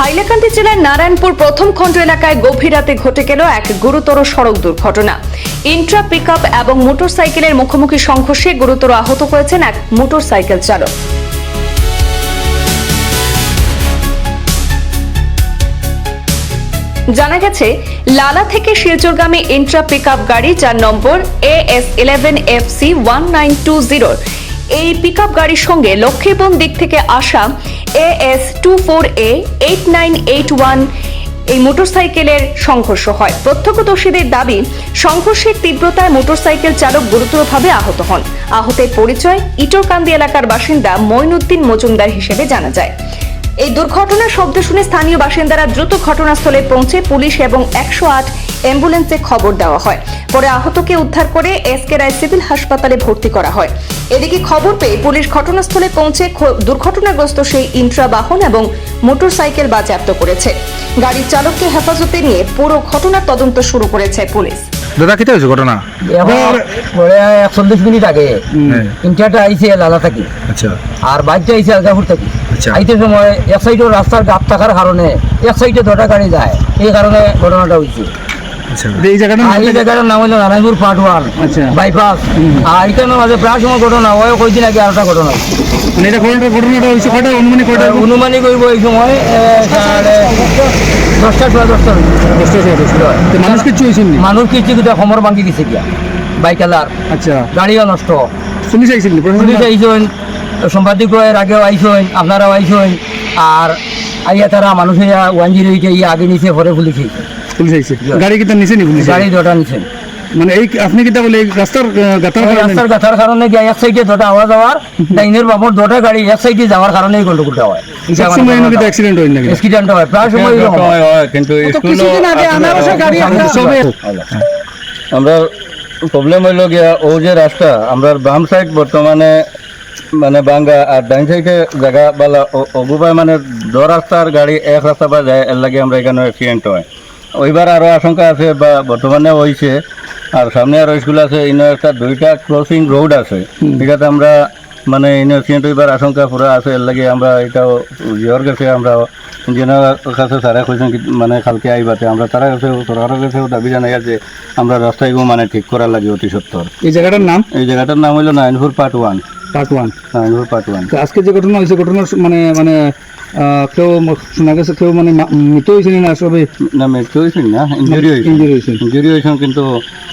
হাইলাকান্দি জেলার নারায়ণপুর প্রথম খণ্ড এলাকায় গভীর রাতে ঘটে গেল এক গুরুতর সড়ক দুর্ঘটনা। ইন্ট্রা পিকআপ এবং মোটরসাইকেলের মুখোমুখি সংঘর্ষে গুরুতর আহত হয়েছেন এক মোটরসাইকেল চালক। জানা গেছে, লালা থেকে শিলচরগামী ইন্ট্রা পিকআপ গাড়ি যার নম্বর AS11FC1920 এই পিকআপ গাড়ির সঙ্গে লক্ষ্মীবন দিক থেকে আসা AS24A8981 এই মোটরসাইকেলের সংঘর্ষ হয়। প্রত্যক্ষদর্শীদের দাবি, সংঘর্ষের তীব্রতায় মোটরসাইকেল চালক গুরুতরভাবে আহত হন। আহতের পরিচয় ইটরকান্দি এলাকার বাসিন্দা মঈনুদ্দিন মজুমদার হিসেবে জানা যায়। এই দুর্ঘটনার শব্দ শুনে স্থানীয় বাসিন্দারা দ্রুত ঘটনাস্থলে পৌঁছে পুলিশ এবং 108 অ্যাম্বুলেন্সে খবর দেওয়া হয়। পরে আহতকে উদ্ধার করে এসকে রায় সিভিল হাসপাতালে ভর্তি করা হয়। এদিকে খবর পেয়ে পুলিশ ঘটনাস্থলে পৌঁছে দুর্ঘটনাগ্রস্ত সেই ইন্ট্রা বাহন এবং মোটরসাইকেল বাজেয়াপ্ত করেছে। গাড়ির চালককে হেফাজতে নিয়ে পুরো ঘটনার তদন্ত শুরু করেছে পুলিশ। দাদা কেটে হয়েছে ঘটনা? 40 মিনিট আগে ইন্টারটা আইছে লালা থাকি, আচ্ছা, আর বাইকটা আইছে আলগাপুর থাকি। আচ্ছা, আইতে সময় এক সাইডে রাস্তার গাপ থাকার কারণে এক সাইডে দুটা গাড়ি যায়, এই কারণে ঘটনাটা হয়েছে। আচ্ছা, এই জায়গাটা নাম হলো নারায়ণপুর পার্ট 1 বাইপাস। আর এখানে মাঝে প্রায় সময় ঘটনা হয়, কয়েকদিন আগে আরেকটা ঘটনা হয়েছে। ঘটনাটা হয়েছে কটা অনুমানিক হইব এই সময় 10টা মানুষ কিছু হয়েছে? মানুষ কিছু কিন্তু খমর ভাঙি গেছে গিয়া বাইক আলার। আচ্ছা, গাড়িও নষ্ট। পুলিশ আইছেন? পুলিশ আইসেন, সাংবাদিক আগেও আইসেন, আপনারাও আইসেন। আর আইয়া তারা মানুষ 108 ইয়ে আগে নিচে পরে পুলিশ আইছে। গাড়ি কিতা নিচে নি? পুলিশ গাড়ি দুটা নিচে। মানে এই আপনি কিতা বলে রাস্তার গাথার কারণে গিয়ে এক সাইডে দুটা আওয়াজ যাওয়ার, ডাইনের বাবর দুটা গাড়ি এক সাইডে যাওয়ার কারণে এই গন্ডগোলটা হয়। অ্যাক্সিডেন্ট হয় না? অ্যাক্সিডেন্ট হয় প্রায় সময় হয়, কিন্তু আমরা প্রবলেম হইল গিয়া ও যে রাস্তা আমরা বাম সাইড বর্তমানে মানে বাঙ্গা, আর ডাইন সাইডে জায়গা বালা অগুবাই মানে দো রাস্তার গাড়ি এক রাস্তা বা যায়, এর লাগে আমরা এখানে অ্যাক্সিডেন্ট হয়। ওইবার আরও আশঙ্কা আছে বা বর্তমানে হয়েছে। আর সামনে আরও স্কুল আছে, ইনো একটা 2টা ক্রসিং রোড আছে, এটাতে আমরা মানে ইনো অ্যাক্সিডেন্ট হইবার আশঙ্কা পুরো আছে। এর লাগে আমরা এটাও জিওর কাছে আমরা ইঞ্জিনিয়ার কাছে তারা কইছেন মানে কালকে আইবাতে আমরা তারা কাছে সরকারের কাছেও দাবি জানাই যে আমরা রাস্তাগুলো মানে ঠিক করার লাগে অতি সত্তর। এই জায়গাটার নাম হইল নারায়ণপুর পার্ট 1। নারায়ণপুর পার্ট 1। আজকে যে ঘটনা হয়েছে, ঘটনার মানে মানে কেউ শোনা গেছে কেউ মানে মৃত্যু হয়েছে না? সবে না, মৃত্যু হয়েছে না, ইঞ্জুরি হয়েছে। কিন্তু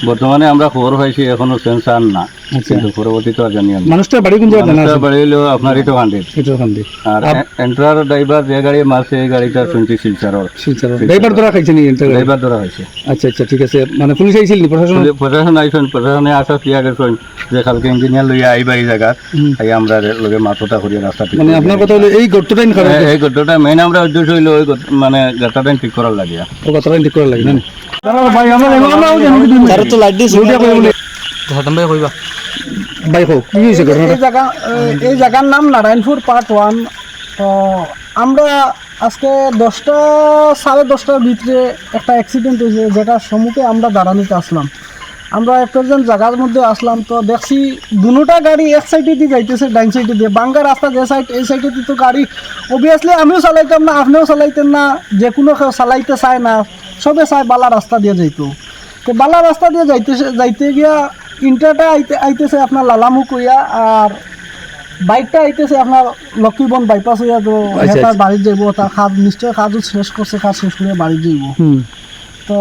বর্তমানে আমরা খবর পাইছি এখনো সেন্সার না, কিন্তু পরবর্তীতে আর জানি না। মানুষটার বাড়ি কোন জায়গায়? বাড়ি হইলো আপনার ইটোকান্দি। আর এন্ট্রার ড্রাইভার যে গাড়ি মারছে এই গাড়িটা শুনছি শিলচরের। ড্রাইভার ধরা খাইছে নি? ড্রাইভার ধরা হয়েছে। আচ্ছা আচ্ছা, ঠিক আছে। মানে পুলিশ আইছিল নি? প্রশাসন আইসেন, প্রশাসনে আসা ক্লিয়ার গেছেন যে কালকে ইঞ্জিনিয়ার লইয়া আইবা এই জায়গা আই আমরা লগে মাথা করিয়া রাস্তা ঠিক। মানে আপনার কথা হলো এই গর্তটাই খারাপ? এই গর্তটা মেইন আমরা উদ্দেশ্য হইলো ওই মানে গাটাটা ঠিক করার লাগিয়া। ও গাটাটা ঠিক করার লাগে না? ভাই আমরা তার তো লাইট দিছ ওইটা কইবলে ধাতম ভাই কইবা ভাই হোক কি হইছে ঘটনাটা? এই জায়গার নাম নারায়ণপুর পার্ট 1। তো আমরা আজকে 10টা 10:30টার ভিতরে একটা অ্যাক্সিডেন্ট হয়েছে, যেটা সম্মুখে আমরা দাঁড়ানিতে আসলাম। আমরা প্রেজেন্ট জায়গার মধ্যে আসলাম, তো দেখছি দুটা গাড়ি এক সাইডে দিয়ে যাইতেছে, ডাইন সাইডে দিয়ে। বাঙ্গা রাস্তা যে সাইড, এই সাইডে দিয়ে তো গাড়ি অবভিয়াসলি আমিও চালাইতাম না, আপনিও চালাইতেন না, যে কোনো চালাইতে চায় না, সবে চায় বালা রাস্তা দিয়ে যাইতো। তো বালা রাস্তা দিয়ে যাইতে গিয়া ইন্টারটা আইতেছে আপনার লালামুখ হইয়া, আর বাইকটা আইতেছে আপনার লক্ষ্মীবন বাইপাস হইয়া। তো তার বাড়ি যাইব, তার কাজ নিশ্চয় কাজও শেষ করছে, কাজ শেষ করে বাড়ি যাইব। তো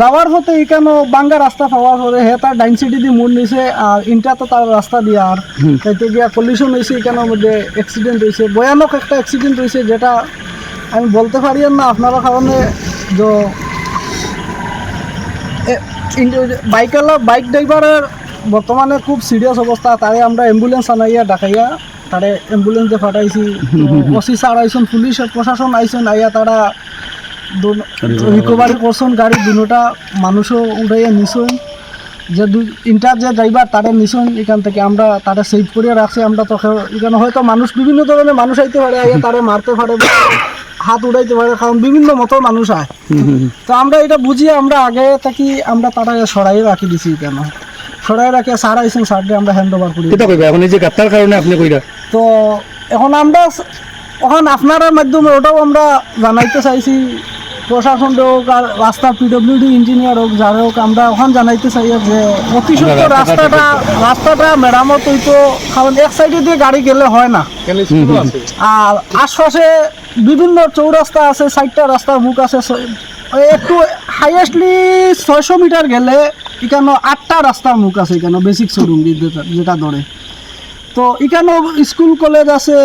যাওয়ার পথে এখানে বাঙ্গা রাস্তা পাওয়ার পরে তার ডাইন সাইডে দিয়ে মোড় নিছে, আর ইন্টার তো তার রাস্তা দিয়ে। আর তাইতে গিয়া কলিশন হয়েছে, এখানের মধ্যে অ্যাক্সিডেন্ট হয়েছে, ভয়ানক একটা অ্যাক্সিডেন্ট হয়েছে, যেটা আমি বলতে পারি না আপনারা কারণে। যে বাইক ড্রাইভারের বর্তমানে খুব সিরিয়াস অবস্থা, তারে আমরা অ্যাম্বুলেন্স আনাইয়া ডাকাইয়া তারে অ্যাম্বুলেন্সে ফাটাইছি। ওসি স্যার আইসন, পুলিশ প্রশাসন আইসন, আইয়া তারা রিকভারি করছেন গাড়ি দুটা, মানুষও উঠাইয়া নিছেন। যে ইন্টার যে ড্রাইভার তারে নিছেন এখান থেকে, আমরা তারা সেভ করিয়া রাখছি। আমরা তো এখানে হয়তো মানুষ বিভিন্ন ধরনের মানুষ আইতে পারে, আইয়া তারে মারতে পারে, হাত উড়াইতে পারে, কারণ বিভিন্ন মতো মানুষ আয়। তো আমরা এটা বুঝিয়ে আমরা আগে থাকি আমরা তারা সরাই রাখি দিছি। কেন সরাই রাখি স্যার আইসেন, স্যারকে আমরা হ্যান্ড ওভার করি। এখন এই যে গাত্তার কারণে আপনি কইরা, তো এখন আমরা এখন আপনার মাধ্যমে ওটাও আমরা জানাইতে চাইছি, প্রশাসন হোক আর রাস্তার পিডব্লিউডি ইঞ্জিনিয়ার হোক যার হোক, আমরা ওখান জানাইতে চাই যে অতি সত্তর রাস্তাটা মেরামত হইতো, কারণ এক সাইডে দিয়ে গাড়ি গেলে হয় না। আর আশপাশে বিভিন্ন চৌরাস্তা আছে, 4টা রাস্তার মুখ আছে, একটু হাইয়েস্টলি 600 মিটার গেলে এখানে 8টা রাস্তার মুখ আছে, এখানে বেসিক শোরুম যেটা ধরে। তো এখানেও স্কুল কলেজ আছে,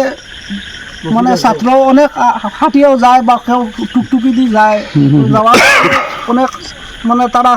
মানে ছাত্র অনেক হাঁটিয়েও যায় বা কেউ টুকটুকি দিয়ে যায়, যাওয়ার অনেক মানে তারা